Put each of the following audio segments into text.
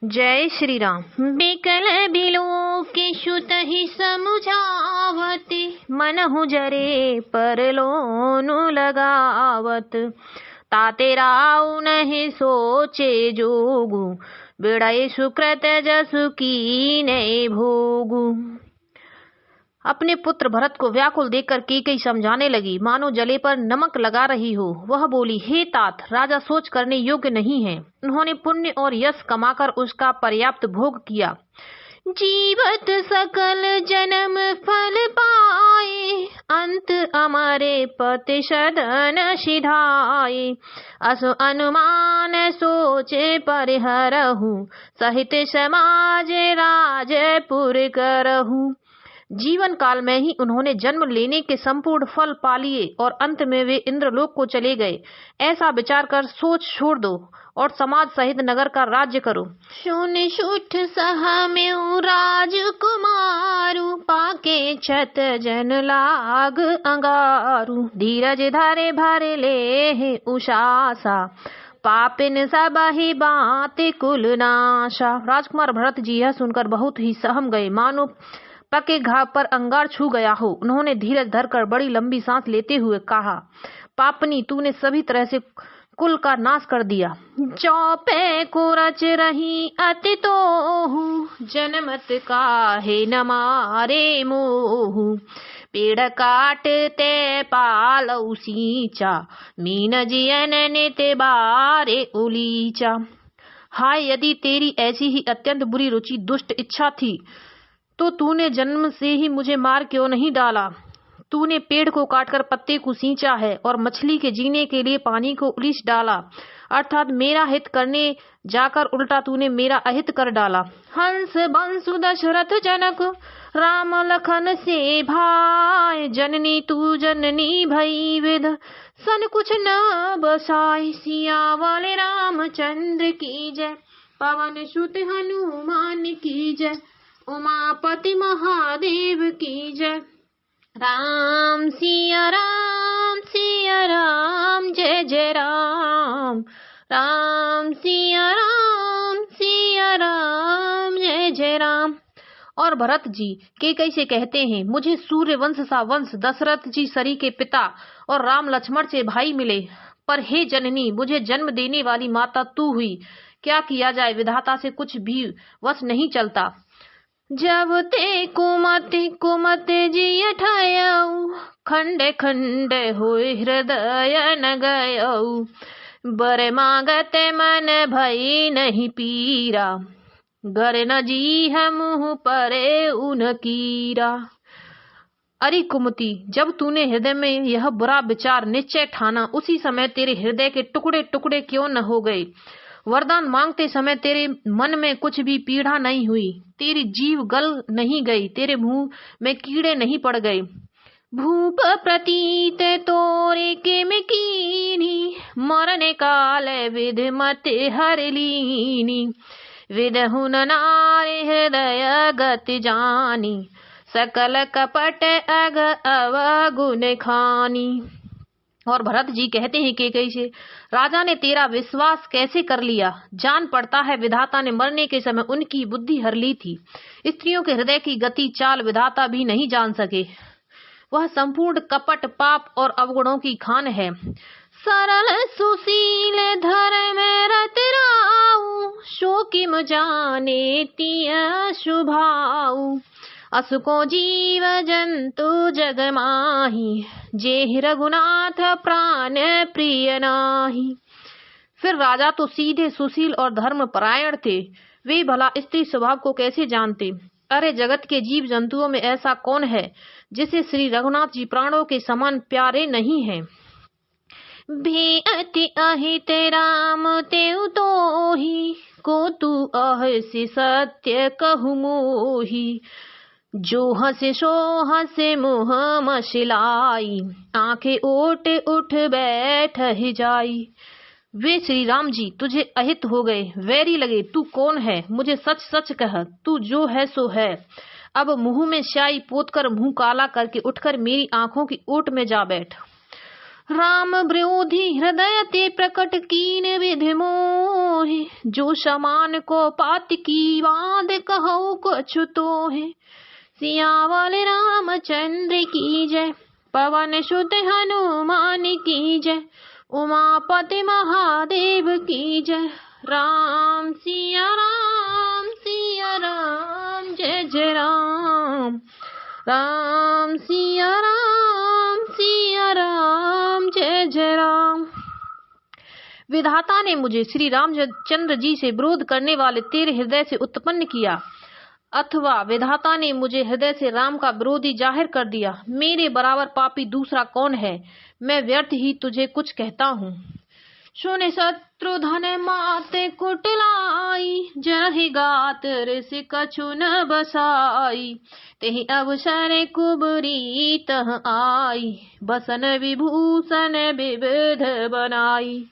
जय श्री राम। बिकल बिलोकेशु तहि समुझावति, मनहु जरे परलोनु लगावत। ताते राउ नहीं सोचे जोगु, बिड़ै सुकृत जसु कीनै भोगु। अपने पुत्र भरत को व्याकुल देखकर कैकेयी समझाने लगी, मानो जले पर नमक लगा रही हो। वह बोली, हे तात, राजा सोच करने योग्य नहीं है। उन्होंने पुण्य और यश कमाकर उसका पर्याप्त भोग किया। जीवत सकल जन्म फल पाए, अंत अमरे पति सदन सिधाए। असु अनुमान सोचे परिहरहु, सहित समाज राजपुर करहु। जीवन काल में ही उन्होंने जन्म लेने के संपूर्ण फल पा लिए और अंत में वे इंद्रलोक को चले गए। ऐसा विचार कर सोच छोड़ दो और समाज सहित नगर का राज्य करो। सुनि सुठ सहमेउ राजकुमारु, पाके छत जन लाग अंगारु। धीरज धरे भर ले उषासा, पापिन सब ही बात कुल नाशा। राजकुमार भरत जी यह सुनकर बहुत ही सहम गए, मानो पके घाव पर अंगार छू गया हो। उन्होंने धीरज धरकर बड़ी लंबी सांस लेते हुए कहा, पापनी, तूने सभी तरह से कुल का नाश कर दिया। चौपे को रच रही अति तोहु, जनमत काहे न मारे मोहु। पेड़ काटते पालौ सींचा, मीन जियन नित बारे उलीचा। हाय, यदि तेरी ऐसी ही अत्यंत बुरी रुचि दुष्ट इच्छा थी तो तूने जन्म से ही मुझे मार क्यों नहीं डाला। तूने पेड़ को काटकर पत्ते को सींचा है और मछली के जीने के लिए पानी को उलीच डाला, अर्थात मेरा हित करने जाकर उल्टा तूने मेरा अहित कर डाला। हंस बंसु दशरथ जनक, राम लखन से भाई। जननी तू जननी भई विध, सन कुछ न बसाई। सियावल रामचंद्र की जय, पवन सुत हनुमान की जय। उमापति महादेव की जय। राम सिया राम सिया राम, जय जय राम। राम सिया राम सिया राम, जय जय राम। और भरत जी कैकेयी से कहते हैं, मुझे सूर्य वंश सा वंश दशरथ जी सरी के पिता और राम लक्ष्मण से भाई मिले, पर हे जननी, मुझे जन्म देने वाली माता तू हुई। क्या किया जाए, विधाता से कुछ भी वश नहीं चलता। जब ते कुमति कुमति जिय ठयऊ, खंडे खंडे होए हृदय न गयऊ। बर मांगते मन भई नहीं पीरा, गर न जी मुँह परे उन कीरा। अरे कुमति, जब तूने हृदय में यह बुरा विचार निश्चय ठाना, उसी समय तेरे हृदय के टुकड़े टुकड़े क्यों न हो गए। वरदान मांगते समय तेरे मन में कुछ भी पीड़ा नहीं हुई, तेरी जीभ गल नहीं गई, तेरे मुंह में कीड़े नहीं पड़ गए। भूप प्रतीत तोरे के में कीनी, मरने काल विध मत हर लीनी। विदहु न नारी हृदय गति जानी, सकल कपट अग अवगुण खानी। और भरत जी कहते हैं कैकेयी से, राजा ने तेरा विश्वास कैसे कर लिया। जान पड़ता है विधाता ने मरने के समय उनकी बुद्धि हर ली थी। स्त्रियों के हृदय की गति चाल विधाता भी नहीं जान सके। वह संपूर्ण कपट पाप और अवगुणों की खान है। सरल सुशील धर्म रत राऊ, शोकिम जाने तिय शुभाऊ। असुको जीव जंतु जग माही, जे रघुनाथ प्राण प्रिय नाही। फिर राजा तो सीधे सुशील और धर्म परायण थे, वे भला स्त्री स्वभाव को कैसे जानते। अरे जगत के जीव जंतुओं में ऐसा कौन है जिसे श्री रघुनाथ जी प्राणों के समान प्यारे नहीं हैं। भी अति अहित राम तेउ तोहि, को तू अहसि सत्य कहु मोहि। जो हंसे सो हंसे मुँह मशिलाई, आंखें ओट उठ बैठ ही जाई। वे श्री राम जी तुझे अहित हो गए, वैरी लगे। तू कौन है, मुझे सच सच कह, तू जो है सो है। अब मुंह में स्याही पोतकर मुंह काला करके उठकर मेरी आंखों की ओट में जा बैठ। राम विरोधी हृदय ते प्रकट कीन विधि मोहि, जो समान को पात की बात कहो कछु तोहि। सियावल रामचंद्र की जय, पवन सुत हनुमान की जय, उमापति महादेव की जय। राम सिया राम जय जय राम, राम सिया राम जय जय राम। विधाता ने मुझे श्री रामचंद्र जी से विरोध करने वाले तेरे हृदय से उत्पन्न किया, अथवा विधाता ने मुझे हृदय से राम का विरोधी जाहिर कर दिया। मेरे बराबर पापी दूसरा कौन है? मैं व्यर्थ ही तुझे कुछ कहता हूँ। सुन शत्रुधन माते कुटलाई, जरहि गात ऋष कछु न बसाई। तेहि अवसर कुबरी तह आई, बसन विभूषण विविध बनाई।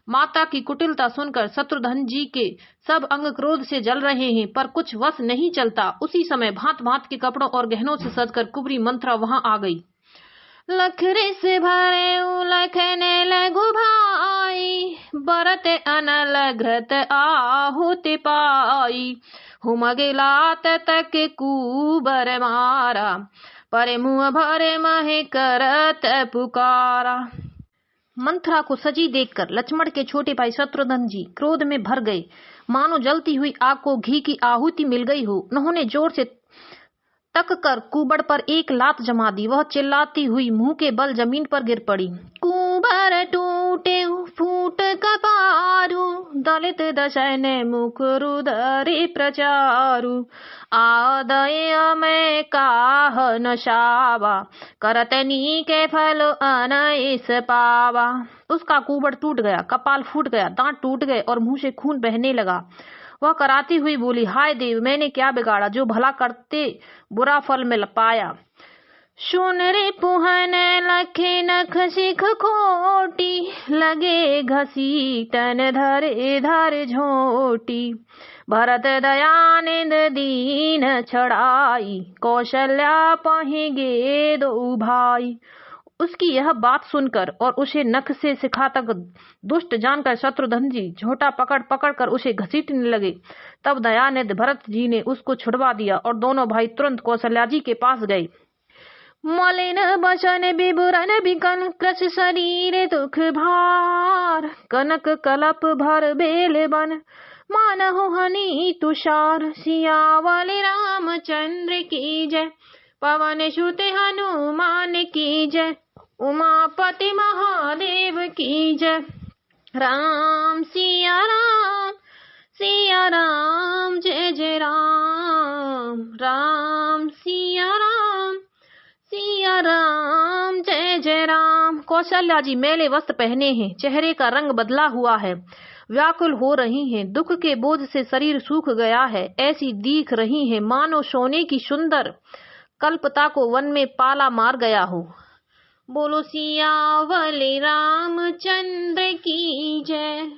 माता की कुटिलता सुनकर शत्रुघ्न जी के सब अंग क्रोध से जल रहे हैं, पर कुछ वश नहीं चलता। उसी समय भांत भांत के कपड़ों और गहनों से सजकर कुबरी मंत्रा वहां आ गई। लखरे से भरे लखने लगु भाई, बरत अनल घृत आहुति पाई। हुमगिलात तक कुबर मारा, पर मुँह भरे महे करत पुकारा। मंथरा को सजी देखकर लक्ष्मण के छोटे भाई शत्रुघ्न जी क्रोध में भर गए, मानो जलती हुई आग को घी की आहुति मिल गई हो। उन्होंने जोर से तक कर कुबड़ पर एक लात जमा दी। वह चिल्लाती हुई मुंह के बल जमीन पर गिर पड़ी। कुबर टूटे फूट कपारू, दलित दशन मुख रुदरि प्रचारु। आदय में काह न शावा, करतनी के फल अनइस पावा। उसका कुबड़ टूट गया, कपाल फूट गया, दांत टूट गए और मुंह से खून बहने लगा। वह कराती हुई बोली, हाय देव, मैंने क्या बिगाड़ा जो भला करते बुरा फल मिल पाया। सुन रे पुहन लखे नख सिख खोटी, लगे घसी तन धरे धर झोटी। भरत दयानिंद दीन छड़ाई, कौशल्या पहिगे दो भाई। उसकी यह बात सुनकर और उसे नख से शिखा तक दुष्ट जानकर शत्रुघ्न जी झोटा पकड़ पकड़ कर उसे घसीटने लगे। तब दयानिधि भरत जी ने उसको छुड़वा दिया और दोनों भाई तुरंत कौशल्या जी के पास गए। मलिन बचन विबुरन बिकन, कृश शरीर दुख भार। कनक कलप भर बेल बन, मानहु हनि तुषार। सियावल रामचंद्र की जय, पवन सुत हनुमान की जय, उमापति महादेव की जय। राम सिया राम जय जय राम, राम सिया राम जय जय राम। कौशल्या जी मैले वस्त्र पहने हैं, चेहरे का रंग बदला हुआ है, व्याकुल हो रही हैं, दुख के बोझ से शरीर सूख गया है, ऐसी दिख रही हैं मानो सोने की सुंदर कल्पता को वन में पाला मार गया हो। बोलो सियावल रामचंद्र की जय।